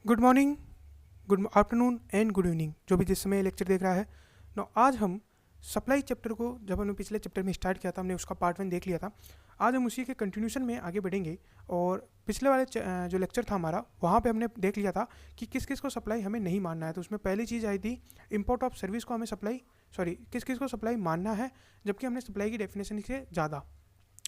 Good morning, good afternoon and good evening, जो भी जिस समय लेक्चर देख रहा है। नो आज हम सप्लाई चैप्टर को, जब हमने पिछले चैप्टर में स्टार्ट किया था, हमने उसका पार्ट 1 देख लिया था। आज हम उसी के कंटिन्यूशन में आगे बढ़ेंगे। और पिछले वाले जो लेक्चर था हमारा, वहाँ पे हमने देख लिया था कि किस किस को सप्लाई हमें नहीं मानना है। तो उसमें पहली चीज़ आई थी, इम्पोर्ट ऑफ सर्विस को हमें सप्लाई, सॉरी, किस किस को सप्लाई मानना है, जबकि हमने सप्लाई की डेफिनेशन से ज़्यादा।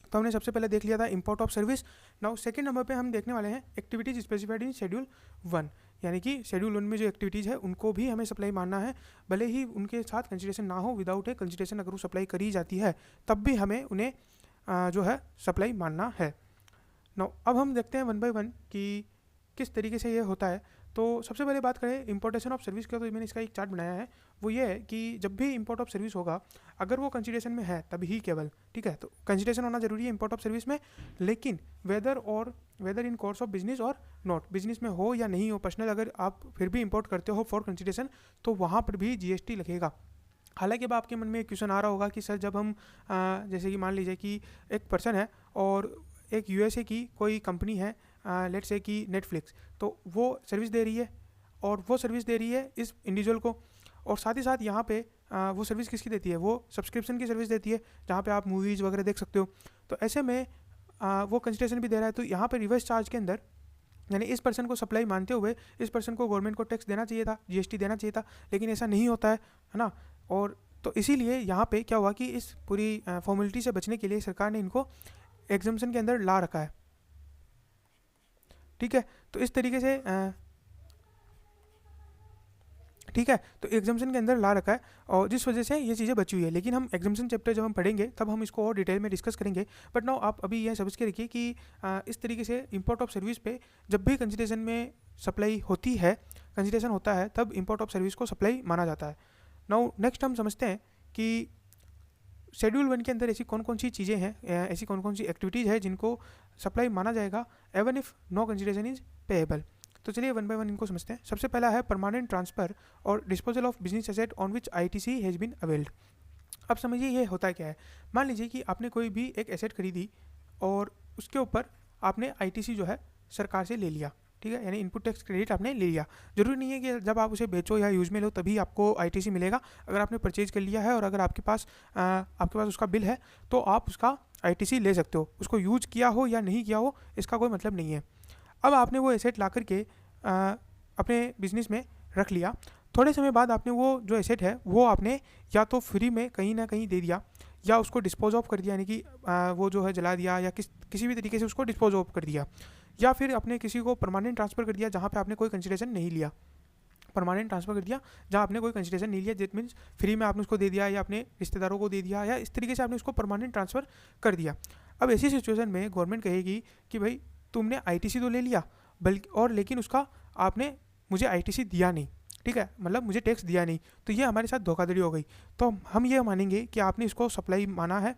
तो हमने सबसे पहले देख लिया था import of service. Now second number पे हम देखने वाले हैं एक्टिविटीज स्पेसिफाइड इन शेड्यूल 1, यानी कि शेड्यूल 1 में जो एक्टिविटीज़ है उनको भी हमें सप्लाई मानना है, भले ही उनके साथ कंसिडरेशन ना हो। विदाउट ए कंसिडरेशन अगर वो सप्लाई करी जाती है तब भी हमें उन्हें जो है सप्लाई मानना है। नाउ अब हम देखते हैं वन बाय वन कि किस तरीके से ये होता है। तो सबसे पहले बात करें इंपोर्टेशन ऑफ सर्विस का, तो मैंने इसका एक चार्ट बनाया है। वो ये है कि जब भी इंपोर्ट ऑफ सर्विस होगा, अगर वो कंसिडरेशन में है तभी ही केवल, ठीक है, तो कंसिडरेशन होना जरूरी है इंपोर्ट ऑफ सर्विस में। लेकिन whether in course of business और नॉट, बिजनेस में हो या नहीं हो, पर्सनल अगर आप फिर भी इंपोर्ट करते हो फॉर कंसिडरेशन, तो वहाँ पर भी जीएसटी लगेगा। हालांकि अब आपके मन में एक क्वेश्चन आ रहा होगा कि सर, जब हम जैसे कि मान लीजिए कि एक पर्सन है और एक यूएसए की कोई कंपनी है, लेट्स से कि नेटफ्लिक्स, तो वो सर्विस दे रही है, और वो सर्विस दे रही है इस इंडिविजुअल को। और साथ ही साथ यहाँ पे वो सर्विस किसकी देती है, वो सब्सक्रिप्शन की सर्विस देती है, जहाँ पे आप मूवीज़ वगैरह देख सकते हो। तो ऐसे में वो कंसिडरेशन भी दे रहा है। तो यहाँ पे रिवर्स चार्ज के अंदर, यानी इस पर्सन को सप्लाई मानते हुए इस पर्सन को गवर्नमेंट को टैक्स देना चाहिए था, जीएसटी देना चाहिए था, लेकिन ऐसा नहीं होता है ना। और तो इसीलिए यहाँ पे क्या हुआ कि इस पूरी फॉर्मेलिटी से बचने के लिए सरकार ने इनको एग्जाम्शन के अंदर ला रखा है, ठीक है। तो इस तरीके से ठीक है, तो एग्जाम्शन के अंदर ला रखा है, और जिस वजह से ये चीज़ें बची हुई है। लेकिन हम एग्जाम्शन चैप्टर जब हम पढ़ेंगे तब हम इसको और डिटेल में डिस्कस करेंगे। बट नाउ आप अभी यह समझ के रखिए कि इस तरीके से इंपोर्ट ऑफ सर्विस पे जब भी कंसिडरेशन में सप्लाई होती है, कंसिडरेशन होता है, तब इंपोर्ट ऑफ सर्विस को सप्लाई माना जाता है। नाउ नेक्स्ट हम समझते हैं कि शेड्यूल 1 के अंदर ऐसी कौन कौन सी चीज़ें हैं, ऐसी कौन कौन सी एक्टिविटीज़ है जिनको सप्लाई माना जाएगा even if no consideration is payable. तो चलिए वन बाय वन इनको समझते हैं। सबसे पहला है परमानेंट ट्रांसफर और disposal of business asset on which ITC has been availed. अब समझिए ये होता क्या है। मान लीजिए कि आपने कोई भी एक एसेट खरीदी और उसके ऊपर आपने आईटीसी जो है सरकार से ले लिया, ठीक है, यानी इनपुट टैक्स क्रेडिट आपने ले लिया। जरूरी नहीं है कि जब आप उसे बेचो या यूज में लो तभी आपको आईटीसी मिलेगा। अगर आपने परचेज कर लिया है और अगर आपके पास उसका बिल है, तो आप उसका आईटीसी ले सकते हो। उसको यूज किया हो या नहीं किया हो, इसका कोई मतलब नहीं है। अब आपने वो एसेट ला करके अपने बिजनेस में रख लिया। थोड़े समय बाद आपने वो जो एसेट है वो आपने या तो फ्री में कहीं ना कहीं दे दिया, या उसको डिस्पोज ऑफ कर दिया, यानी कि वो जो है जला दिया, या किसी भी तरीके से उसको डिस्पोज ऑफ कर दिया। या फिर आपने किसी को परमानेंट ट्रांसफ़र कर दिया जहाँ पे आपने कोई कंसिडरेशन नहीं लिया। परमानेंट ट्रांसफ़र कर दिया जहाँ आपने कोई कंसिडरेशन नहीं लिया, दैट मीन्स फ्री में आपने उसको दे दिया, या अपने रिश्तेदारों को दे दिया, या इस तरीके से आपने उसको परमानेंट ट्रांसफ़र कर दिया। अब ऐसी सिचुएशन में गवर्नमेंट कहेगी कि भाई तुमने आईटीसी तो ले लिया, बल्कि और लेकिन उसका आपने मुझे आईटीसी दिया नहीं, ठीक है, मतलब मुझे टैक्स दिया नहीं, तो ये हमारे साथ धोखाधड़ी हो गई। तो हम ये मानेंगे कि आपने इसको सप्लाई माना है,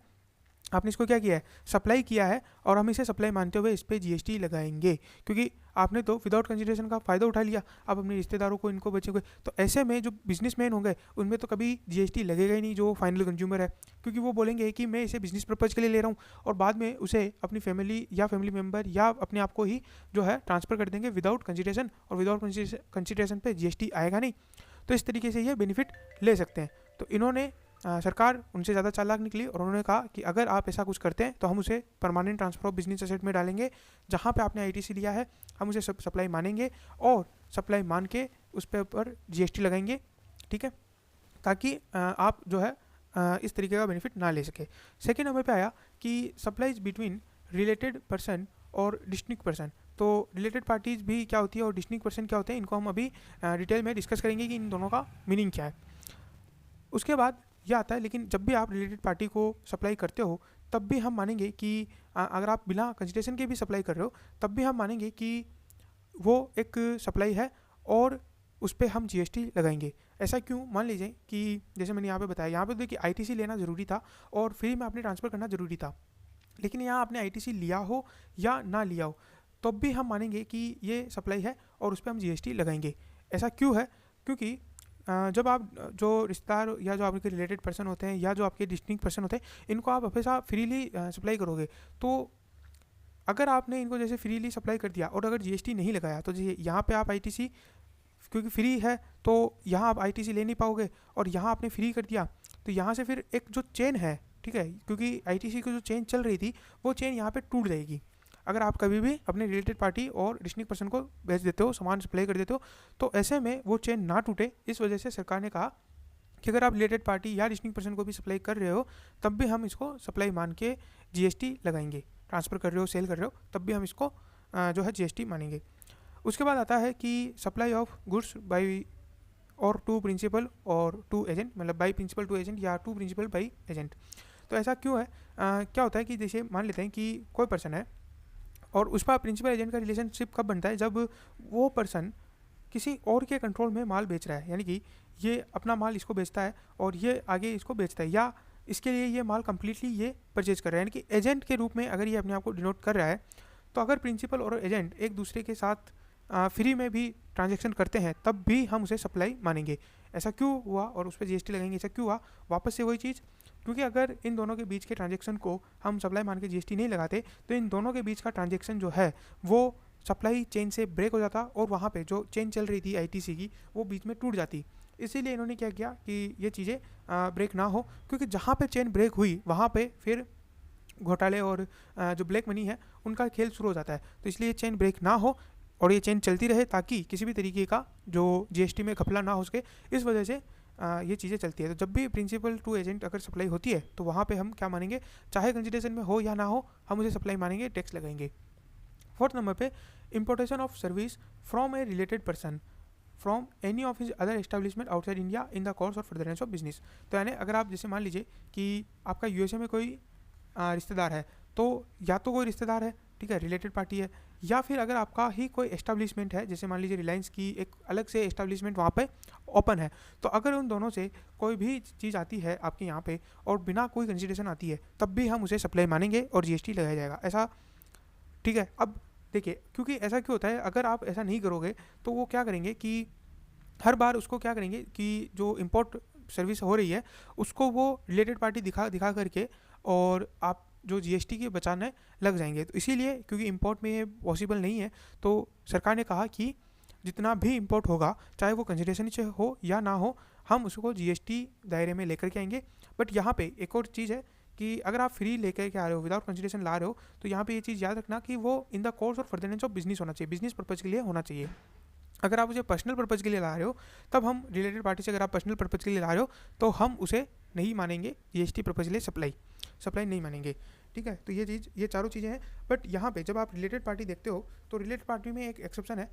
आपने इसको क्या किया है, सप्लाई किया है, और हम इसे सप्लाई मानते हुए इस पर जीएसटी लगाएंगे, क्योंकि आपने तो विदाउट कंसिडरेशन का फ़ायदा उठा लिया। आप अपने रिश्तेदारों को इनको बचेंगे, तो ऐसे में जो बिजनेसमैन होंगे उनमें तो कभी जीएसटी लगेगा ही नहीं, जो फाइनल कंज्यूमर है, क्योंकि वो बोलेंगे कि मैं इसे बिजनेस पर्पज़ के लिए ले रहा हूँ, और बाद में उसे अपनी फैमिली या फैमिली मेम्बर या अपने आप को ही जो है ट्रांसफ़र कर देंगे विदाउट कंसिडरेशन, और विदाउट कंसिडरेशन पे जीएसटी आएगा नहीं। तो इस तरीके से ये बेनिफिट ले सकते हैं। तो इन्होंने सरकार उनसे ज़्यादा चालाक निकली, और उन्होंने कहा कि अगर आप ऐसा कुछ करते हैं तो हम उसे permanent transfer of business asset में डालेंगे, जहाँ पे आपने आईटीसी लिया है हम उसे सप्लाई मानेंगे, और सप्लाई मान के उस पे ऊपर जीएसटी लगाएंगे, ठीक है, ताकि आप जो है इस तरीके का बेनिफिट ना ले सके। सेकेंड नंबर पे आया कि सप्लाईज बिटवीन रिलेटेड पर्सन और डिस्टिंक्ट पर्सन। तो रिलेटेड पार्टीज भी क्या होती है और डिस्टिंक्ट पर्सन क्या होते हैं, इनको हम अभी डिटेल में डिस्कस करेंगे कि इन दोनों का मीनिंग क्या है। उसके बाद यह आता है, लेकिन जब भी आप रिलेटेड पार्टी को सप्लाई करते हो तब भी हम मानेंगे कि अगर आप बिना कंसिडरेशन के भी सप्लाई कर रहे हो तब भी हम मानेंगे कि वो एक सप्लाई है, और उस पर हम जीएसटी लगाएंगे। ऐसा क्यों, मान लीजिए कि जैसे मैंने यहाँ पे बताया, यहाँ पे देखिए आईटीसी लेना ज़रूरी था और फ्री में आपने ट्रांसफ़र करना ज़रूरी था, लेकिन यहाँ आपने आईटीसी लिया हो या ना लिया हो तब भी हम मानेंगे कि ये सप्लाई है और उस पर हम जीएसटी लगाएंगे। ऐसा क्यों है, क्योंकि जब आप जो रिश्तेदार या जो आपके रिलेटेड पर्सन होते हैं या जो आपके डिस्टिंक्ट पर्सन होते हैं, इनको आप हमेशा फ्रीली सप्लाई करोगे, तो अगर आपने इनको जैसे फ्रीली सप्लाई कर दिया और अगर जीएसटी नहीं लगाया तो जैसे यहाँ पे आप आईटीसी क्योंकि फ्री है तो यहाँ आप आईटीसी ले नहीं पाओगे, और यहाँ आपने फ्री कर दिया तो यहाँ से फिर एक जो चेन है, ठीक है, क्योंकि आईटीसी की जो चेन चल रही थी वो चेन यहाँ पे टूट जाएगी। अगर आप कभी भी अपने रिलेटेड पार्टी और डिस्टिंक्ट पर्सन को भेज देते हो, सामान सप्लाई कर देते हो, तो ऐसे में वो चेन ना टूटे, इस वजह से सरकार ने कहा कि अगर आप रिलेटेड पार्टी या डिस्टिंक्ट पर्सन को भी सप्लाई कर रहे हो तब भी हम इसको सप्लाई मान के जीएसटी लगाएंगे। ट्रांसफ़र कर रहे हो, सेल कर रहे हो, तब भी हम इसको जो है जीएसटी मानेंगे। उसके बाद आता है कि सप्लाई ऑफ गुड्स बाई और टू प्रिंसिपल और टू एजेंट, मतलब बाई प्रिंसिपल टू एजेंट या टू प्रिंसिपल बाई एजेंट। तो ऐसा क्यों है? क्या होता है कि जैसे मान लेते हैं कि कोई पर्सन है और उस पर प्रिंसिपल एजेंट का रिलेशनशिप कब बनता है, जब वो पर्सन किसी और के कंट्रोल में माल बेच रहा है, यानी कि ये अपना माल इसको बेचता है और ये आगे इसको बेचता है, या इसके लिए ये माल कम्प्लीटली ये परचेज कर रहा है, यानी कि एजेंट के रूप में अगर ये अपने आप को डिनोट कर रहा है। तो अगर प्रिंसिपल और एजेंट एक दूसरे के साथ फ्री में भी ट्रांजेक्शन करते हैं तब भी हम उसे सप्लाई मानेंगे। ऐसा क्यों हुआ और उस पर जीएसटी लगेंगे, ऐसा क्यों हुआ? वापस से वही चीज़, क्योंकि अगर इन दोनों के बीच के ट्रांजेक्शन को हम सप्लाई मान के जीएसटी नहीं लगाते तो इन दोनों के बीच का ट्रांजेक्शन जो है वो सप्लाई चेन से ब्रेक हो जाता और वहाँ पे जो चेन चल रही थी आईटीसी की वो बीच में टूट जाती। इसीलिए इन्होंने क्या किया कि ये चीज़ें ब्रेक ना हो, क्योंकि जहाँ पे चेन ब्रेक हुई वहाँ पे फिर घोटाले और जो ब्लैक मनी है उनका खेल शुरू हो जाता है। तो इसलिए चेन ब्रेक ना हो और ये चेन चलती रहे ताकि किसी भी तरीके का जो जीएसटी में घपला ना हो सके, इस वजह से ये चीज़ें चलती है। तो जब भी प्रिंसिपल टू एजेंट अगर सप्लाई होती है तो वहाँ पे हम क्या मानेंगे, चाहे कंसिडरेशन में हो या ना हो, हम उसे सप्लाई मानेंगे, टैक्स लगाएंगे। फोर्थ नंबर पे importation of service from A related person from any of his other establishment outside India in the course of furtherance of business. तो यानी अगर आप जैसे मान लीजिए कि आपका यूएसए में कोई रिश्तेदार है, तो या तो कोई रिश्तेदार है, ठीक है, रिलेटेड पार्टी है, या फिर अगर आपका ही कोई एस्टेब्लिशमेंट है, जैसे मान लीजिए रिलायंस की एक अलग से एस्टेब्लिशमेंट वहाँ पे ओपन है, तो अगर उन दोनों से कोई भी चीज़ आती है आपके यहाँ पे और बिना कोई कंसिडरेशन आती है तब भी हम उसे सप्लाई मानेंगे और जीएसटी लगाया जाएगा, ऐसा, ठीक है। अब देखिए, क्योंकि ऐसा क्यों होता है, अगर आप ऐसा नहीं करोगे तो वो क्या करेंगे कि हर बार उसको क्या करेंगे कि जो इम्पोर्ट सर्विस हो रही है उसको वो रिलेटेड पार्टी दिखा दिखा करके और आप जो जीएसटी के बचाने लग जाएंगे। तो इसीलिए क्योंकि इंपोर्ट में ये पॉसिबल नहीं है तो सरकार ने कहा कि जितना भी इंपोर्ट होगा चाहे वो कंसिडरेशन से हो या ना हो, हम उसको जीएसटी दायरे में लेकर के आएंगे। बट यहाँ पे एक और चीज़ है कि अगर आप फ्री लेकर के आ रहे हो, विदाउट कंसिडरेशन ला रहे हो, तो यहाँ पे ये चीज़ याद रखना कि वो इन द कोर्स और फर्दरेंस ऑफ बिजनेस होना चाहिए, बिजनेस पर्पज़ के लिए होना चाहिए। अगर आप उसे पर्सनल पर्पज़ के लिए ला रहे हो तब हम रिलेटेड पार्टी से, अगर आप पर्सनल पर्पज़ के लिए ला रहे हो तो हम उसे नहीं मानेंगे, जीएसटी पर्पज़ के लिए सप्लाई नहीं मानेंगे, ठीक है। तो ये चारों चीज़ें हैं। बट यहाँ पे जब आप रिलेटेड पार्टी देखते हो तो रिलेटेड पार्टी में एक एक्सेप्शन है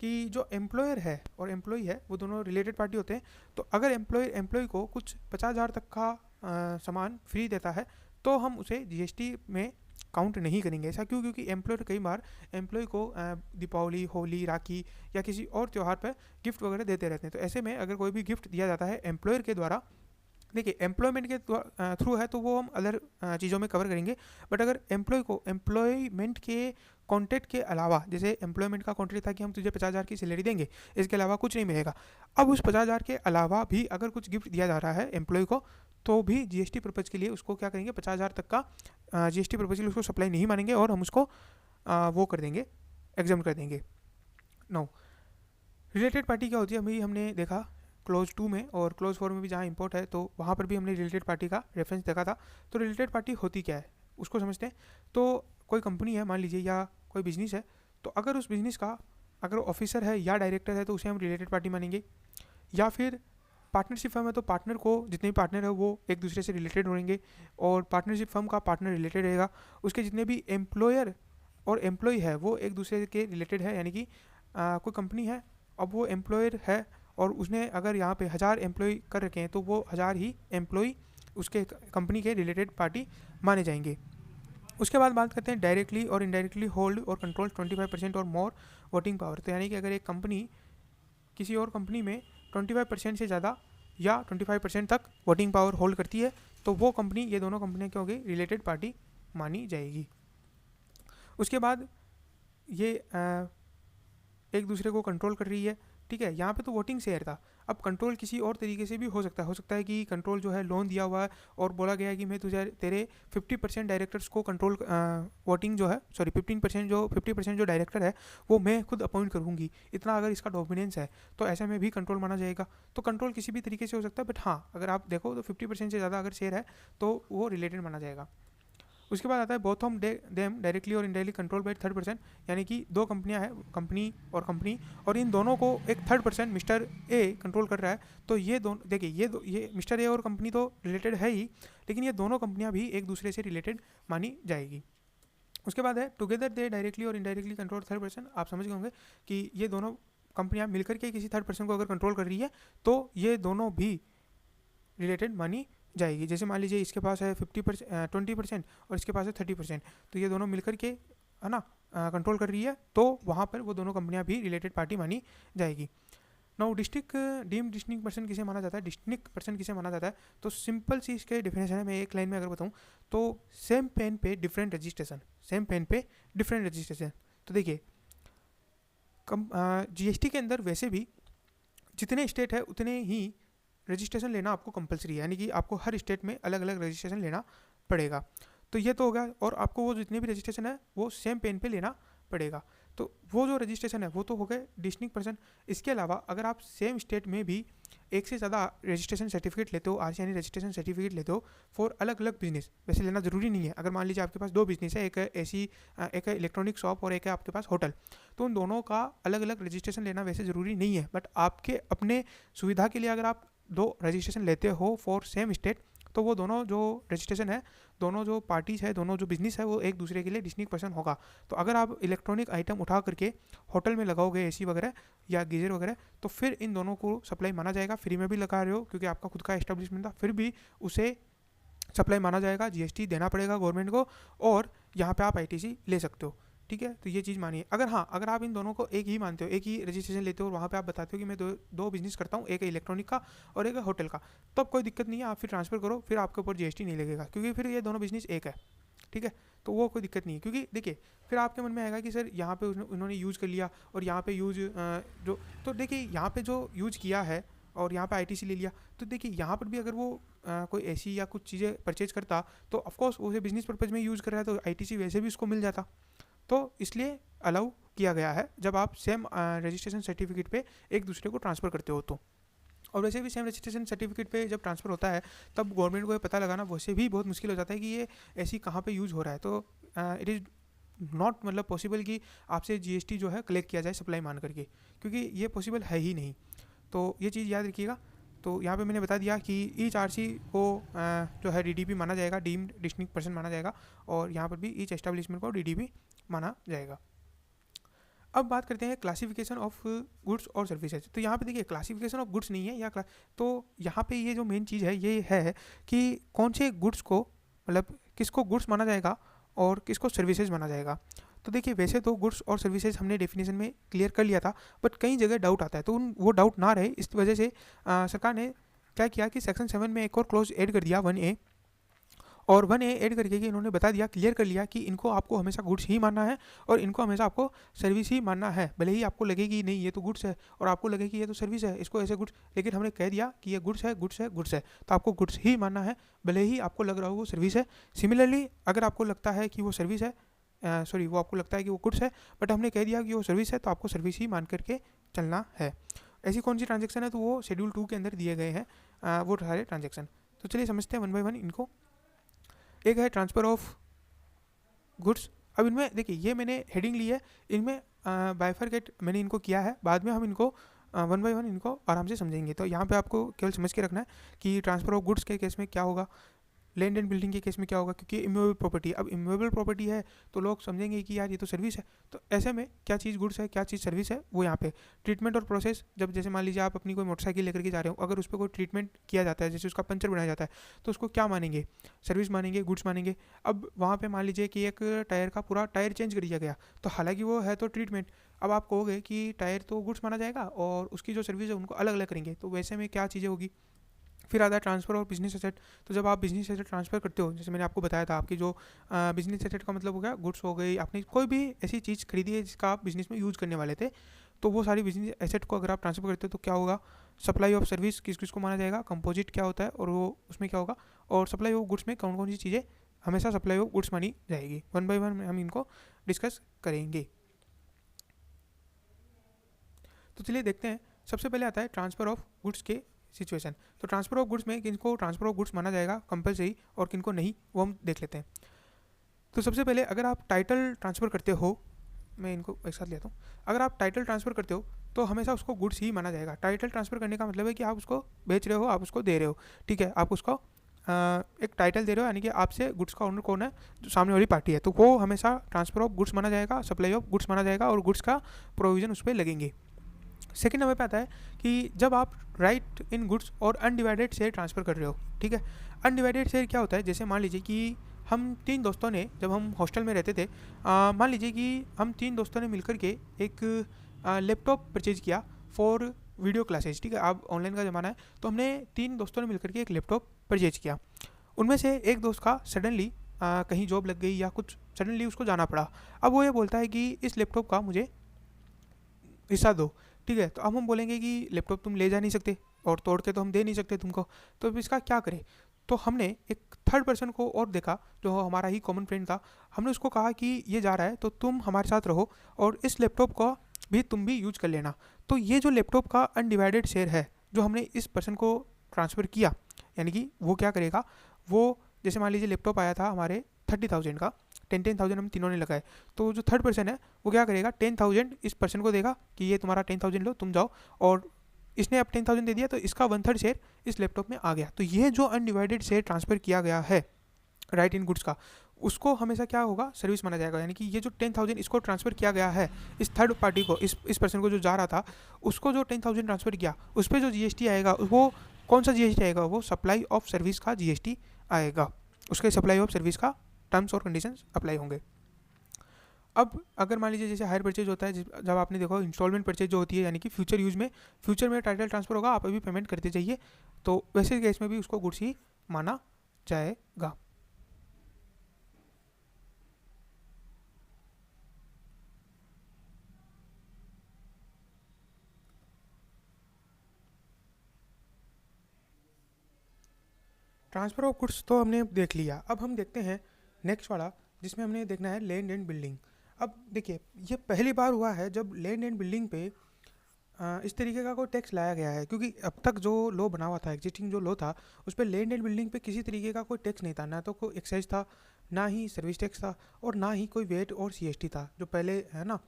कि जो एम्प्लॉयर है और एम्प्लॉई है वो दोनों रिलेटेड पार्टी होते हैं। तो अगर एम्प्लॉय को कुछ 50,000 तक का सामान फ्री देता है तो हम उसे जीएसटी में काउंट नहीं करेंगे। ऐसा क्यों? क्योंकि एम्प्लॉयर कई बार एम्प्लॉय को दीपावली, होली, राखी या किसी और त्यौहार पर गिफ्ट वगैरह देते रहते हैं। तो ऐसे में अगर कोई भी गिफ्ट दिया जाता है एम्प्लॉयर के द्वारा, देखिए एम्प्लॉयमेंट के थ्रू है तो वो हम अदर चीज़ों में कवर करेंगे। बट अगर एम्प्लॉय को एम्प्लॉयमेंट के कॉन्ट्रैक्ट के अलावा, जैसे एम्प्लॉयमेंट का कॉन्ट्रैक्ट था कि हम तुझे 50,000 की सैलरी देंगे, इसके अलावा कुछ नहीं मिलेगा, अब उस 50,000 के अलावा भी अगर कुछ गिफ्ट दिया जा रहा है एम्प्लॉय को तो भी जीएसटी पर्पज़ के लिए उसको क्या करेंगे, 50,000 तक का जीएसटी पर्पज़ के लिए उसको सप्लाई नहीं मानेंगे और हम उसको वो कर देंगे, एग्जाम कर देंगे। नो, रिलेटेड पार्टी क्या होती है अभी हमने देखा क्लोज 2 में और क्लोज 4 में भी, जहाँ इंपोर्ट है तो वहाँ पर भी हमने रिलेटेड पार्टी का रेफरेंस देखा था। तो रिलेटेड पार्टी होती क्या है उसको समझते हैं। तो कोई कंपनी है मान लीजिए या कोई बिजनेस है, तो अगर उस बिजनेस का अगर ऑफिसर है या डायरेक्टर है तो उसे हम रिलेटेड पार्टी मानेंगे। या फिर पार्टनरशिप फर्म है तो पार्टनर को, जितने भी पार्टनर है वो एक दूसरे से रिलेटेड होंगे और पार्टनरशिप फर्म का पार्टनर रिलेटेड रहेगा। उसके जितने भी एम्प्लॉयर और एम्प्लॉय है वो एक दूसरे के रिलेटेड है, यानी कि कोई कंपनी है, अब वो एम्प्लॉयर है और उसने अगर यहाँ पे 1000 एम्प्लॉय कर रखे हैं तो वो 1000 ही एम्प्लॉय उसके कंपनी के रिलेटेड पार्टी माने जाएंगे। उसके बाद बात करते हैं डायरेक्टली और इनडायरेक्टली होल्ड और कंट्रोल 25% और मोर वोटिंग पावर। तो यानी कि अगर एक कंपनी किसी और कंपनी में 25% से ज़्यादा या 25% तक वोटिंग पावर होल्ड करती है तो वो कंपनी, ये दोनों कंपनियाँ क्या होगी, रिलेटेड पार्टी मानी जाएगी। उसके बाद ये एक दूसरे को कंट्रोल कर रही है, ठीक है। यहाँ पे तो वोटिंग शेयर था, अब कंट्रोल किसी और तरीके से भी हो सकता है कि कंट्रोल जो है लोन दिया हुआ है और बोला गया है कि मैं तुझे तेरे 50% डायरेक्टर्स को कंट्रोल वोटिंग जो है, सॉरी 50% जो डायरेक्टर है वो मैं खुद अपॉइंट करूँगी, इतना अगर इसका डोमिनेंस है तो ऐसे में भी कंट्रोल माना जाएगा। तो कंट्रोल किसी भी तरीके से हो सकता है, बट हाँ अगर आप देखो तो 50% से ज़्यादा अगर शेयर है तो वो रिलेटेड माना जाएगा। उसके बाद आता है बोथ ऑफ देम डायरेक्टली और indirectly control by third person, यानी कि दो कंपनियां हैं, कंपनी और इन दोनों को एक third person mister A control कर रहा है। तो ये दोनों देखिए, ये मिस्टर ए और कंपनी तो रिलेटेड है ही, लेकिन ये दोनों कंपनियां भी एक दूसरे से रिलेटेड मानी जाएगी। उसके बाद है टुगेदर दे डायरेक्टली और इनडायरेक्टली कंट्रोल थर्ड पर्सन। आप समझ गए होंगे कि ये दोनों कंपनियां मिलकर के किसी थर्ड पर्सन को अगर कंट्रोल कर रही है तो ये दोनों भी रिलेटेड मानी जाएगी। जैसे मान लीजिए इसके पास है 20% और इसके पास है 30%, तो ये दोनों मिलकर के है ना कंट्रोल कर रही है, तो वहाँ पर वो दोनों कंपनियाँ भी रिलेटेड पार्टी मानी जाएगी। नाउ डिस्टिंक्ट पर्सन किसे माना जाता है, डिस्टिंक्ट पर्सन किसे माना जाता है, तो सिंपल सी इसके डेफिनेशन है, मैं एक लाइन में अगर बताऊँ तो सेम पेन पे डिफरेंट रजिस्ट्रेशन। तो देखिए जीएसटी के अंदर वैसे भी जितने स्टेट है उतने ही रजिस्ट्रेशन लेना आपको कंपलसरी है, यानी कि आपको हर स्टेट में अलग अलग रजिस्ट्रेशन लेना पड़ेगा। तो ये तो हो गया, और आपको वो जितने भी रजिस्ट्रेशन है वो सेम पेन पे लेना पड़ेगा। तो वो जो रजिस्ट्रेशन है वो तो हो गए डिस्टिंक्ट पर्सन। इसके अलावा अगर आप सेम स्टेट में भी एक से ज़्यादा रजिस्ट्रेशन सर्टिफिकेट लेते हो, आरसी यानी रजिस्ट्रेशन सर्टिफिकेट लेते हो फॉर अलग अलग बिजनेस, वैसे लेना ज़रूरी नहीं है। अगर मान लीजिए आपके पास दो बिजनेस है, एक है ऐसी एक है इलेक्ट्रॉनिक शॉप और एक है आपके पास होटल, तो उन दोनों का अलग अलग रजिस्ट्रेशन लेना वैसे ज़रूरी नहीं है, बट आपके अपने सुविधा के लिए अगर आप दो रजिस्ट्रेशन लेते हो फॉर सेम स्टेट, तो वो दोनों जो रजिस्ट्रेशन है, दोनों जो पार्टीज है, दोनों जो बिजनेस है, वो एक दूसरे के लिए डिस्टिंक्ट पर्सन होगा। तो अगर आप इलेक्ट्रॉनिक आइटम उठा करके होटल में लगाओगे एसी वगैरह या गीजर वगैरह, तो फिर इन दोनों को सप्लाई माना जाएगा। फ्री में भी लगा रहे हो क्योंकि आपका खुद का एस्टेब्लिशमेंट था, फिर भी उसे सप्लाई माना जाएगा, जीएसटी देना पड़ेगा गवर्नमेंट को, और यहाँ पे आप आईटीसी ले सकते हो, ठीक है। तो ये चीज़ मानिए। अगर आप इन दोनों को एक ही मानते हो, एक ही रजिस्ट्रेशन लेते हो और वहाँ पे आप बताते हो कि मैं दो बिजनेस करता हूँ, एक है इलेक्ट्रॉनिक का और एक है होटल का, तब कोई दिक्कत नहीं है, आप फिर ट्रांसफर करो, फिर आपके ऊपर जीएसटी नहीं लगेगा क्योंकि फिर ये दोनों बिजनेस एक है, ठीक है। तो वो कोई दिक्कत नहीं है, क्योंकि देखिए फिर आपके मन में आएगा कि सर यहाँ पे उन्होंने यूज़ कर लिया और यहाँ पे यूज़ जो, तो देखिए यहाँ पे जो यूज़ किया है और यहाँ पे आईटीसी ले लिया, तो देखिए यहाँ पर भी अगर वो कोई ऐसी या कुछ चीज़ें परचेज करता तो ऑफकोर्स उसे बिजनेस पर्पज़ में यूज़ कर रहा है, तो आईटीसी वैसे भी उसको मिल जाता। तो इसलिए अलाउ किया गया है जब आप सेम रजिस्ट्रेशन सर्टिफिकेट पे एक दूसरे को ट्रांसफ़र करते हो तो। और वैसे भी सेम रजिस्ट्रेशन सर्टिफिकेट पे जब ट्रांसफ़र होता है तब गवर्नमेंट को ये पता लगाना वैसे भी बहुत मुश्किल हो जाता है कि ये ऐसी कहाँ पे यूज़ हो रहा है। तो इट इज़ नॉट मतलब पॉसिबल कि आपसे जीएसटी जो है कलेक्ट किया जाए सप्लाई मान करके, क्योंकि ये पॉसिबल है ही नहीं। तो ये चीज़ याद रखिएगा। तो यहाँ पे मैंने बता दिया कि ईच आरसी को जो है डीडीपी माना जाएगा, डीम्ड डिस्टिंक्ट पर्सन माना जाएगा, और यहाँ पर भी ईच एस्टेब्लिशमेंट को डीडीपी माना जाएगा। अब बात करते हैं क्लासिफिकेशन ऑफ गुड्स और सर्विसेज। तो यहाँ पे देखिए क्लासिफिकेशन ऑफ गुड्स नहीं है तो यहाँ पे ये जो मेन चीज़ है ये है कि कौन से गुड्स को मतलब किसको गुड्स माना जाएगा और किसको सर्विसेज माना जाएगा। तो देखिए वैसे तो गुड्स और सर्विसेज हमने डेफिनेशन में क्लियर कर लिया था, बट कई जगह डाउट आता है, तो वो डाउट ना रहे इस वजह से सरकार ने क्या किया कि सेक्शन 7 में एक और क्लोज ऐड कर दिया 1A, और 1A ऐड करके कि इन्होंने बता दिया, क्लियर कर लिया कि इनको आपको हमेशा गुड्स ही मानना है और इनको हमेशा आपको सर्विस ही मानना है। भले ही आपको लगे कि नहीं ये तो गुड्स है और आपको लगे कि ये तो सर्विस है, इसको ऐसे गुड्स, लेकिन हमने कह दिया कि ये गुड्स है तो आपको गुड्स ही मानना है, भले ही आपको लग रहा हो वो सर्विस है। सिमिलरली अगर आपको लगता है कि वो सर्विस है, वो आपको लगता है कि वो गुड्स है बट हमने कह दिया कि वो सर्विस है, तो आपको सर्विस ही मान करके चलना है। ऐसी कौन सी ट्रांजेक्शन है, तो वो शेड्यूल 2 के अंदर दिए गए हैं वो सारे ट्रांजेक्शन। तो चलिए समझते हैं 1 बाय 1 इनको। एक है ट्रांसफ़र ऑफ गुड्स। अब इनमें देखिए ये मैंने हेडिंग ली है, इनमें बाइफरकेट मैंने इनको किया है, बाद में हम इनको 1 बाय 1 इनको आराम से समझेंगे। तो यहाँ पे आपको केवल समझ के रखना है कि ट्रांसफ़र ऑफ गुड्स के केस में क्या होगा, लैंड एंड बिल्डिंग के केस में क्या होगा, क्योंकि इमूवेबल प्रॉपर्टी, अब इमूवेबल प्रॉपर्टी है तो लोग समझेंगे कि यार ये तो सर्विस है, तो ऐसे में क्या चीज़ गुड्स है क्या चीज़ सर्विस है वो यहाँ पे ट्रीटमेंट और प्रोसेस। जब जैसे मान लीजिए आप अपनी कोई मोटरसाइकिल लेकर के जा रहे हो, अगर उस पर कोई ट्रीटमेंट किया जाता है, जैसे उसका पंचर बनाया जाता है, तो उसको क्या मानेंगे, सर्विस मानेंगे, गुड्स मानेंगे। अब वहाँ पर मान लीजिए कि एक टायर का पूरा टायर चेंज कर दिया गया, तो हालांकि वो है तो ट्रीटमेंट, अब आप कहोगे कि टायर तो गुड्स माना जाएगा और उसकी जो सर्विस है उनको अलग अलग करेंगे, तो वैसे में क्या चीज़ें होगी। फिर आता है ट्रांसफ़र और बिजनेस एसेट। तो जब आप बिजनेस एसेट ट्रांसफ़र करते हो, जैसे मैंने आपको बताया था, आपकी जो बिजनेस एसेट का मतलब हो गया गुड्स हो गई, आपने कोई भी ऐसी चीज़ खरीदी है जिसका आप बिजनेस में यूज़ करने वाले थे, तो वो सारी बिजनेस एसेट को अगर आप ट्रांसफर करते हो तो क्या होगा, सप्लाई ऑफ सर्विस किस किस को माना जाएगा, कंपोजिट क्या होता है और वो उसमें क्या होगा, और सप्लाई ऑफ गुड्स में कौन कौन सी चीज़ें हमेशा सप्लाई ऑफ गुड्स मानी जाएगी। वन बाय वन हम इनको डिस्कस करेंगे। तो चलिए देखते हैं। सबसे पहले आता है ट्रांसफ़र ऑफ गुड्स के सिचुएशन। तो ट्रांसफ़र ऑफ गुड्स में किनको ट्रांसफ़र ऑफ गुड्स माना जाएगा कंपलसरी और किनको नहीं, वो हम देख लेते हैं। तो सबसे पहले अगर आप टाइटल ट्रांसफ़र करते हो, मैं इनको एक साथ लेता हूँ। अगर आप टाइटल ट्रांसफ़र करते हो तो हमेशा उसको गुड्स ही माना जाएगा। टाइटल ट्रांसफ़र करने का मतलब है कि आप उसको बेच रहे हो, आप उसको दे रहे हो, ठीक है। आप उसको एक टाइटल दे रहे हो, यानी कि आपसे गुड्स का ओनर कौन है, जो सामने वाली पार्टी है, तो वो हमेशा ट्रांसफ़र ऑफ गुड्स माना जाएगा, सप्लाई ऑफ गुड्स माना जाएगा और गुड्स का प्रोविज़न उस पर लगेंगे। सेकेंड नंबर पे आता है कि जब आप राइट इन गुड्स और अनडिवाइडेड शेयर ट्रांसफ़र कर रहे हो, ठीक है। अनडिवाइडेड शेयर क्या होता है, जैसे मान लीजिए कि हम 3 दोस्तों ने, जब हम हॉस्टल में रहते थे, मान लीजिए कि हम 3 दोस्तों ने मिलकर के एक लैपटॉप परचेज किया फॉर वीडियो क्लासेज, ठीक है। अब ऑनलाइन का ज़माना है, तो हमने 3 दोस्तों ने मिलकर के एक लैपटॉप परचेज किया। उनमें से एक दोस्त का सडनली कहीं जॉब लग गई या कुछ सडनली उसको जाना पड़ा। अब वो ये बोलता है कि इस लैपटॉप का मुझे हिस्सा दो, ठीक है। तो अब हम बोलेंगे कि लैपटॉप तुम ले जा नहीं सकते और तोड़ के तो हम दे नहीं सकते तुमको, तो अब इसका क्या करें। तो हमने एक थर्ड पर्सन को और देखा जो हमारा ही कॉमन फ्रेंड था। हमने उसको कहा कि ये जा रहा है तो तुम हमारे साथ रहो और इस लैपटॉप को भी तुम भी यूज कर लेना। तो ये जो लैपटॉप का अनडिवाइडेड शेयर है जो हमने इस पर्सन को ट्रांसफ़र किया, यानी कि वो क्या करेगा, वो जैसे मान लीजिए लैपटॉप आया था हमारे 30,000 का, 10,000 हम तीनों ने लगाए, तो जो थर्ड पर्सन है वो क्या करेगा, 10,000 इस पर्सन को देगा कि ये तुम्हारा 10,000 लो, तुम जाओ, और इसने अब 10,000 दे दिया तो इसका 1/3 शेयर इस लैपटॉप में आ गया। तो ये जो अनडिवाइडेड शेयर ट्रांसफ़र किया गया है राइट इन गुड्स का, उसको हमेशा क्या होगा, सर्विस माना जाएगा। यानी कि ये जो 10,000 इसको ट्रांसफ़र किया गया है इस थर्ड पार्टी को, इस पर्सन को जो जा रहा था, उसको जो 10,000 ट्रांसफ़र किया, उस पर जो जीएसटी आएगा वो कौन सा जीएसटी आएगा, वो सप्लाई ऑफ सर्विस का जीएसटी आएगा। उसके सप्लाई ऑफ सर्विस का टर्म्स और कंडीशंस अप्लाई होंगे। अब अगर मान लीजिए जैसे हायर परचेज होता है, जब आपने देखो इंस्टॉलमेंट परचेज जो होती है, यानी कि फ्यूचर यूज में, फ्यूचर में टाइटल ट्रांसफ़र होगा, आप अभी पेमेंट करते जाइए, तो वैसे केस में भी उसको गुड्स ही माना जाएगा। ट्रांसफ़र ऑफ गुड्स तो हमने देख लिया। अब हम देखते हैं नेक्स्ट वाला, जिसमें हमने देखना है लैंड एंड बिल्डिंग। अब देखिए, ये पहली बार हुआ है जब लैंड एंड बिल्डिंग पे इस तरीके का कोई टैक्स लाया गया है, क्योंकि अब तक जो लॉ बना हुआ था, एग्जिस्टिंग जो लॉ था, उस पर लैंड एंड बिल्डिंग पे किसी तरीके का कोई टैक्स नहीं था, ना तो कोई एक्साइज था, ना ही सर्विस टैक्स था, और ना ही कोई वेट और सीएसटी था, जो पहले है ना,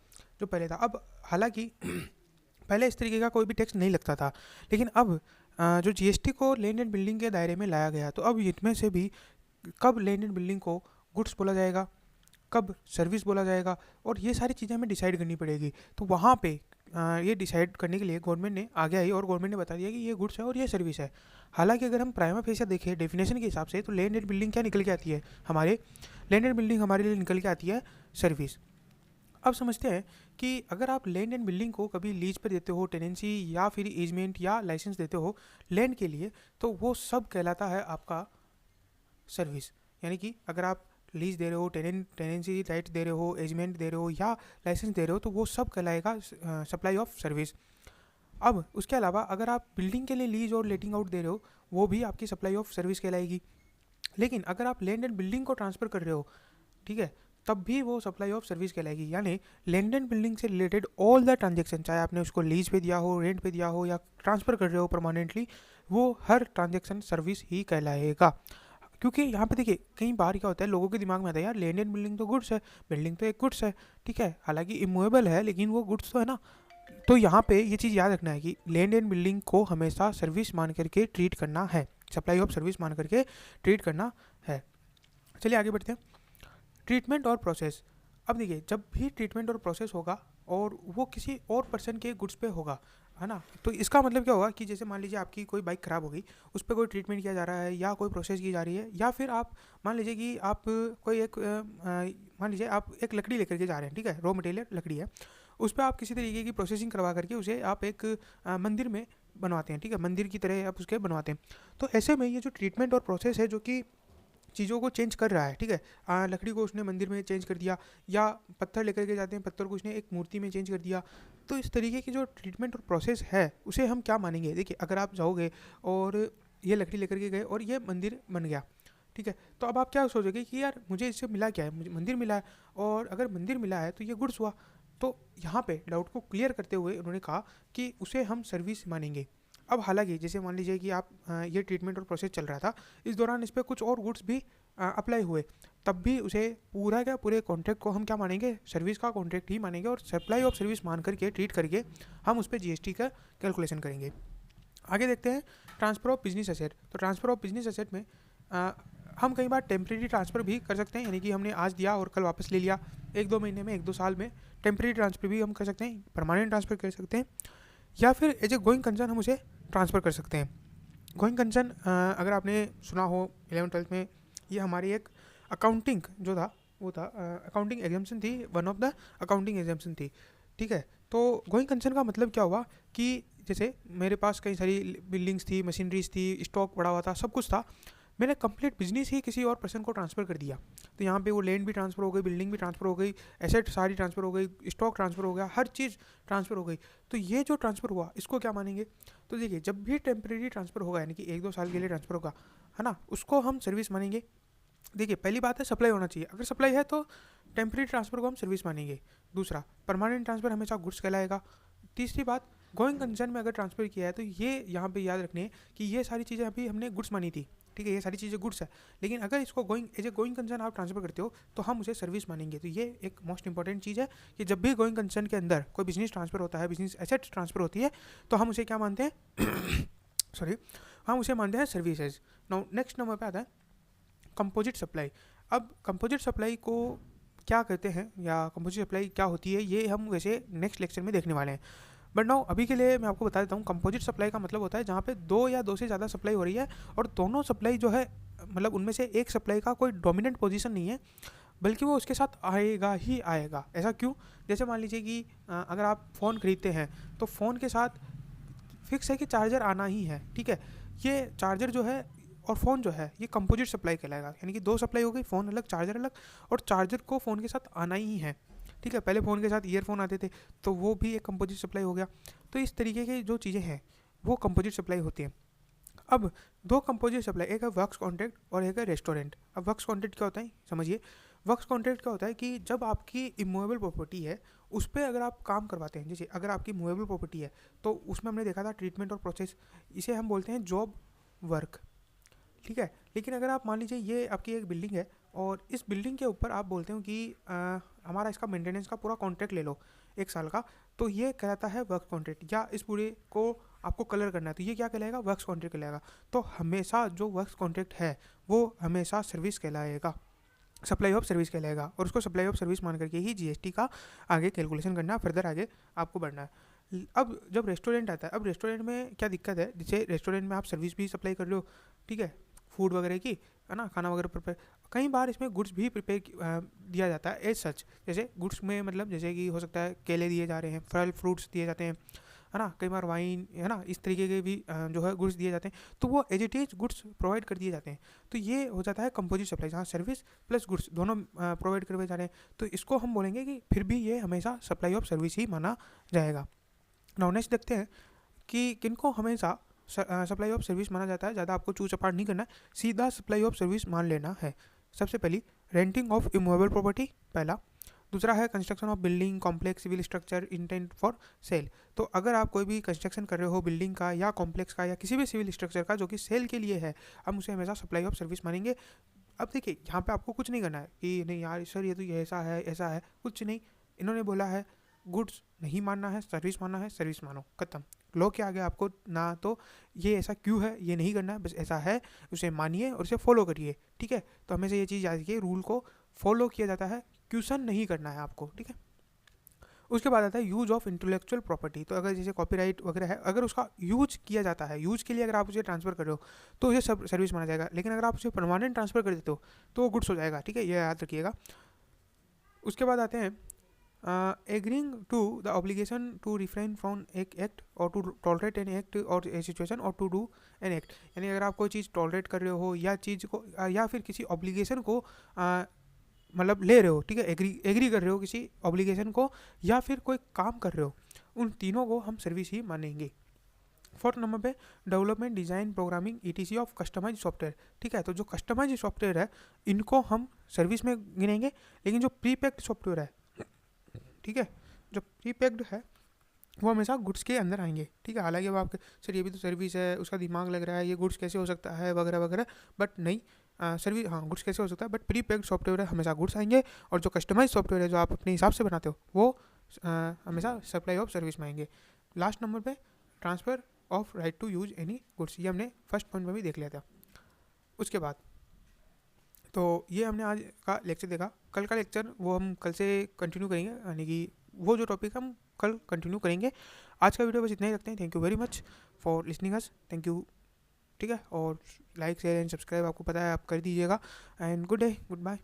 जो पहले था। अब हालांकि पहले इस तरीके का कोई भी टैक्स नहीं लगता था, लेकिन अब जो जीएसटी को लैंड एंड बिल्डिंग के दायरे में लाया गया, तो अब इनमें से भी कब लैंड एंड बिल्डिंग को गुड्स बोला जाएगा, कब सर्विस बोला जाएगा, और ये सारी चीज़ें हमें डिसाइड करनी पड़ेगी। तो वहाँ पे ये डिसाइड करने के लिए गवर्नमेंट ने आगे आई और गवर्नमेंट ने बता दिया कि ये गुड्स है और ये सर्विस है। हालांकि अगर हम प्राइमा फेसिया देखें डेफिनेशन के हिसाब से, तो लैंड एंड बिल्डिंग क्या निकल के आती है हमारे, लैंड एंड बिल्डिंग हमारे लिए निकल के आती है सर्विस। अब समझते हैं कि अगर आप लैंड एंड बिल्डिंग को कभी लीज पर देते हो, टेनेंसी या फिर ईजमेंट या लाइसेंस देते हो लैंड के लिए, तो वो सब कहलाता है आपका सर्विस। यानी कि अगर आप लीज दे रहे हो, टेनेंसी राइट दे रहे हो, एजमेंट दे रहे हो या लाइसेंस दे रहे हो, तो वो सब कहलाएगा सप्लाई ऑफ सर्विस। अब उसके अलावा अगर आप बिल्डिंग के लिए लीज और लेटिंग आउट दे रहे हो, वो भी आपकी सप्लाई ऑफ सर्विस कहलाएगी। लेकिन अगर आप लैंड एंड बिल्डिंग को ट्रांसफ़र कर रहे हो, ठीक है, तब भी वो सप्लाई ऑफ सर्विस कहलाएगी। यानी लैंड एंड बिल्डिंग से रिलेटेड ऑल द ट्रांजेक्शन, चाहे आपने उसको लीज पे दिया हो, रेंट पे दिया हो या ट्रांसफ़र कर रहे हो परमानेंटली, वो हर ट्रांजेक्शन सर्विस ही कहलाएगा। क्योंकि यहाँ पे देखिए, कई बार क्या होता है, लोगों के दिमाग में आता है यार लैंड एंड बिल्डिंग तो गुड्स है, बिल्डिंग तो एक गुड्स है, ठीक है, हालांकि इमूवेबल है लेकिन वो गुड्स तो है ना। तो यहाँ पे ये चीज़ याद रखना है कि लैंड एंड बिल्डिंग को हमेशा सर्विस मान करके ट्रीट करना है, सप्लाई ऑफ सर्विस मान करके ट्रीट करना है। चलिए आगे बढ़ते हैं। ट्रीटमेंट और प्रोसेस। अब देखिए, जब भी ट्रीटमेंट और प्रोसेस होगा और वो किसी और पर्सन के गुड्स पे होगा, है ना, तो इसका मतलब क्या होगा कि जैसे मान लीजिए आपकी कोई बाइक ख़राब हो गई, उस पर कोई ट्रीटमेंट किया जा रहा है या कोई प्रोसेस की जा रही है, या फिर आप मान लीजिए कि आप कोई एक मान लीजिए आप एक लकड़ी लेकर के जा रहे हैं, ठीक है, रॉ मटेरियल लकड़ी है, उस पर आप किसी तरीके की प्रोसेसिंग करवा करके उसे आप एक मंदिर में बनवाते हैं, ठीक है, मंदिर की तरह आप उसके बनवाते हैं। तो ऐसे में ये जो ट्रीटमेंट और प्रोसेस है जो कि चीज़ों को चेंज कर रहा है, ठीक है। लकड़ी को उसने मंदिर में चेंज कर दिया, या पत्थर लेकर के जाते हैं, पत्थर को उसने एक मूर्ति में चेंज कर दिया। तो इस तरीके की जो ट्रीटमेंट और प्रोसेस है उसे हम क्या मानेंगे? देखिए, अगर आप जाओगे और ये लकड़ी लेकर के गए और ये मंदिर बन गया, ठीक है, तो अब आप क्या सोचोगे कि यार मुझे इससे मिला क्या है? मुझे मंदिर मिला है, और अगर मंदिर मिला है तो ये गुड्स हुआ। तो यहाँ पे डाउट को क्लियर करते हुए उन्होंने कहा कि उसे हम सर्विस मानेंगे। अब हालांकि जैसे मान लीजिए कि आप ये ट्रीटमेंट और प्रोसेस चल रहा था, इस दौरान इस पर कुछ और गुड्स भी अप्लाई हुए, तब भी उसे पूरा क्या पूरे कॉन्ट्रैक्ट को हम क्या मानेंगे? सर्विस का कॉन्ट्रैक्ट ही मानेंगे, और सप्लाई ऑफ सर्विस मान करके ट्रीट करके हम उस पर जीएसटी का कैलकुलेशन करेंगे। आगे देखते हैं ट्रांसफ़र ऑफ बिजनेस एसेट। तो ट्रांसफ़र ऑफ बिजनेस एसेट में हम कई बार टेम्प्रेरी ट्रांसफ़र भी कर सकते हैं, यानी कि हमने आज दिया और कल वापस ले लिया, 1-2 महीने में, 1-2 साल में टेम्प्रेरी ट्रांसफ़र भी हम कर सकते हैं, परमानेंट ट्रांसफ़र कर सकते हैं, या फिर एज ए गोइंग कंसर्न हम उसे ट्रांसफ़र कर सकते हैं। गोइंग कंसर्न अगर आपने सुना हो 11th-12th में, ये हमारी एक अकाउंटिंग जो था वो था, अकाउंटिंग एग्जाम्पशन थी, one of the accounting exemption थी, ठीक है। तो गोइंग कंसर्न का मतलब क्या हुआ कि जैसे मेरे पास कई सारी बिल्डिंग्स थी, मशीनरीज थी, स्टॉक पड़ा हुआ था, सब कुछ था, मैंने कंप्लीट बिजनेस ही किसी और पर्सन को ट्रांसफ़र कर दिया। तो यहाँ पे वो लैंड भी ट्रांसफ़र हो गई, बिल्डिंग भी ट्रांसफ़र हो गई, एसेट सारी ट्रांसफ़र हो गई, स्टॉक ट्रांसफ़र हो गया, हर चीज़ ट्रांसफ़र हो गई। तो ये जो ट्रांसफ़र हुआ इसको क्या मानेंगे? तो देखिए, जब भी टेम्प्रेरी ट्रांसफ़र होगा, यानी कि 1-2 साल के लिए ट्रांसफ़र होगा, है ना, उसको हम सर्विस मानेंगे। देखिए, पहली बात है सप्लाई होना चाहिए, अगर सप्लाई है तो टेम्प्रेरी ट्रांसफ़र को हम सर्विस मानेंगे। दूसरा, परमानेंट ट्रांसफ़र हमेशा गुड्स कहलाएगा। तीसरी बात, गोइंग कंसर्न में अगर ट्रांसफ़र किया है तो ये यहाँ पे याद रखने कि ये सारी चीज़ें अभी हमने गुड्स मानी थी, ठीक है, ये सारी चीज़ें गुड्स है, लेकिन अगर इसको going as a going concern आप ट्रांसफ़र करते हो तो हम उसे सर्विस मानेंगे। तो ये एक मोस्ट इंपॉर्टेंट चीज़ है कि जब भी गोइंग कंसर्न के अंदर कोई बिजनेस ट्रांसफ़र होता है, बिजनेस एसेट ट्रांसफ़र होती है, तो हम उसे क्या मानते हैं? सॉरी, हम उसे मानते हैं सर्विसेज। नाउ नेक्स्ट नंबर पे आता है कंपोजिट सप्लाई। अब कंपोजिट सप्लाई को क्या कहते हैं, या कंपोजिट सप्लाई क्या होती है, ये हम वैसे नेक्स्ट लेक्चर में देखने वाले हैं। बट नाउ अभी के लिए मैं आपको बता देता हूँ, कंपोजिट सप्लाई का मतलब होता है जहाँ पे 2 या 2 से ज़्यादा सप्लाई हो रही है, और दोनों सप्लाई जो है, मतलब उनमें से एक सप्लाई का कोई डोमिनेंट पोजीशन नहीं है, बल्कि वो उसके साथ आएगा ही आएगा। ऐसा क्यों? जैसे मान लीजिए कि अगर आप फ़ोन खरीदते हैं तो फ़ोन के साथ फिक्स है कि चार्जर आना ही है, ठीक है। ये चार्जर जो है और फ़ोन जो है, ये कंपोजिट सप्लाई कहलाएगा, यानी कि 2 सप्लाई हो गई, फ़ोन अलग चार्जर अलग, और चार्जर को फ़ोन के साथ आना ही है, ठीक है। पहले फ़ोन के साथ ईयरफोन आते थे, तो वो भी एक कंपोजिट सप्लाई हो गया। तो इस तरीके की जो चीज़ें हैं वो कंपोजिट सप्लाई होती हैं। अब 2 कंपोजिट सप्लाई, एक है वर्क्स कॉन्ट्रैक्ट और एक है रेस्टोरेंट। अब वर्क्स कॉन्ट्रैक्ट क्या होता है समझिए। वर्क्स कॉन्ट्रैक्ट क्या होता है कि जब आपकी इमूवेबल प्रॉपर्टी है उस पर अगर आप काम करवाते हैं, जैसे अगर आपकी मूवेबल प्रॉपर्टी है तो उसमें हमने देखा था ट्रीटमेंट और प्रोसेस, इसे हम बोलते हैं जॉब वर्क, ठीक है। लेकिन अगर आप मान लीजिए ये आपकी एक बिल्डिंग है और इस बिल्डिंग के ऊपर आप बोलते हो कि हमारा इसका मेंटेनेंस का पूरा कॉन्ट्रैक्ट ले लो 1 साल का, तो ये कहलाता है वर्क कॉन्ट्रैक्ट। या इस पूरे को आपको कलर करना है तो ये क्या कहलाएगा? वर्क्स कॉन्ट्रैक्ट कहलाएगा। तो हमेशा जो वर्क्स कॉन्ट्रैक्ट है वो हमेशा सर्विस कहलाएगा, सप्लाई ऑफ सर्विस कहलाएगा, और उसको सप्लाई ऑफ सर्विस मान करके ही जीएसटी का आगे कैलकुलेशन करना, फर्दर आगे आपको बढ़ना है। अब जब रेस्टोरेंट आता है, अब रेस्टोरेंट में क्या दिक्कत है, जैसे रेस्टोरेंट में आप सर्विस भी सप्लाई कर रहे हो, ठीक है, फूड वगैरह की, है ना, खाना वगैरह प्रिपेयर, कई बार इसमें गुड्स भी प्रिपेयर दिया जाता है एज सच। जैसे गुड्स में मतलब जैसे कि हो सकता है केले दिए जा रहे हैं, फल फ्रूट्स दिए जाते हैं, है ना, कई बार वाइन, है ना, इस तरीके के भी जो है गुड्स दिए जाते हैं, तो वो as it is goods provide कर दिए जाते हैं। तो ये हो जाता है कंपोजिट सप्लाई, जहाँ सर्विस प्लस गुड्स दोनों प्रोवाइड करवाए जा रहे हैं। तो इसको हम बोलेंगे कि फिर भी ये हमेशा सप्लाई ऑफ सर्विस ही माना जाएगा। नाउ नेक्स्ट देखते हैं कि किनको हमेशा सप्लाई ऑफ सर्विस माना जाता है। ज़्यादा आपको चूज अपार्ट नहीं करना है, सीधा सप्लाई ऑफ सर्विस मान लेना है। सबसे पहली रेंटिंग ऑफ इमूवेबल प्रॉपर्टी, पहला। दूसरा है construction of building complex civil structure intent for sale. तो अगर आप कोई भी कंस्ट्रक्शन कर रहे हो बिल्डिंग का या कॉम्प्लेक्स का या किसी भी सिविल स्ट्रक्चर का जो कि सेल के लिए है, हम उसे हमेशा सप्लाई ऑफ सर्विस मानेंगे। अब देखिए, यहाँ पे आपको कुछ नहीं करना है कि नहीं यार सर ये तो ये ऐसा है, कुछ नहीं। इन्होंने बोला है गुड्स नहीं मानना है, सर्विस मानना है, सर्विस मानो, खत्म। लो के आगे आपको ना तो ये ऐसा क्यों है ये नहीं करना है, बस ऐसा है उसे मानिए और उसे फॉलो करिए, ठीक है। तो हमेशा ये चीज़ याद रखिए, रूल को फॉलो किया जाता है, क्वेश्चन नहीं करना है आपको, ठीक है। उसके बाद आता है यूज ऑफ इंटेलेक्चुअल प्रॉपर्टी। तो अगर जैसे कॉपीराइट वगैरह है, अगर उसका यूज किया जाता है, यूज के लिए अगर आप उसे ट्रांसफर कर रहे हो तो उसे सब सर्विस माना जाएगा। लेकिन अगर आप उसे परमानेंट ट्रांसफर कर देते हो तो वो गुड्स हो जाएगा, ठीक है, ये याद रखिएगा। उसके बाद आते हैं agreeing to the obligation to refrain from एक एक्ट और टू टॉलरेट एन एक्ट और ए सिचुएशन और टू डू एन एक्ट। यानी अगर आप कोई चीज़ टॉलरेट कर रहे हो या चीज़ को या फिर किसी ऑब्लिगेशन को मतलब ले रहे हो, ठीक है, एग्री कर रहे हो किसी ऑब्लिगेशन को, या फिर कोई काम कर रहे हो, उन तीनों को हम सर्विस ही मानेंगे। फोर्थ नंबर पे development, design, programming ETC of customize software. ठीक है, तो जो कस्टमाइज सॉफ्टवेयर है इनको हम सर्विस में गिनेंगे, लेकिन जो प्री पैक्ड सॉफ्टवेयर है, ठीक है, जो प्री पैक्ड है वो हमेशा गुड्स के अंदर आएंगे। ठीक है, हालांकि अब आपके सर ये भी तो सर्विस है, उसका दिमाग लग रहा है ये गुड्स कैसे हो सकता है वगैरह वगैरह, बट नहीं, सर्विस हाँ गुड्स कैसे हो सकता है, बट प्री पैक्ड सॉफ्टवेयर है हमेशा गुड्स आएंगे, और जो कस्टमाइज सॉफ्टवेयर है जो आप अपने हिसाब से बनाते हो वो हमेशा सप्लाई ऑफ सर्विस में आएंगे। लास्ट नंबर पे transfer of right to use any goods, ये हमने फर्स्ट पॉइंट में भी देख लिया था। उसके बाद तो ये हमने आज का लेक्चर देखा। कल का लेक्चर वो हम कल से कंटिन्यू करेंगे, यानी कि वो जो टॉपिक हम कल कंटिन्यू करेंगे। आज का वीडियो बस इतना ही रखते हैं। Thank you very much for listening us, thank you. ठीक है, और लाइक शेयर एंड सब्सक्राइब आपको पता है आप कर दीजिएगा। And good day, good bye.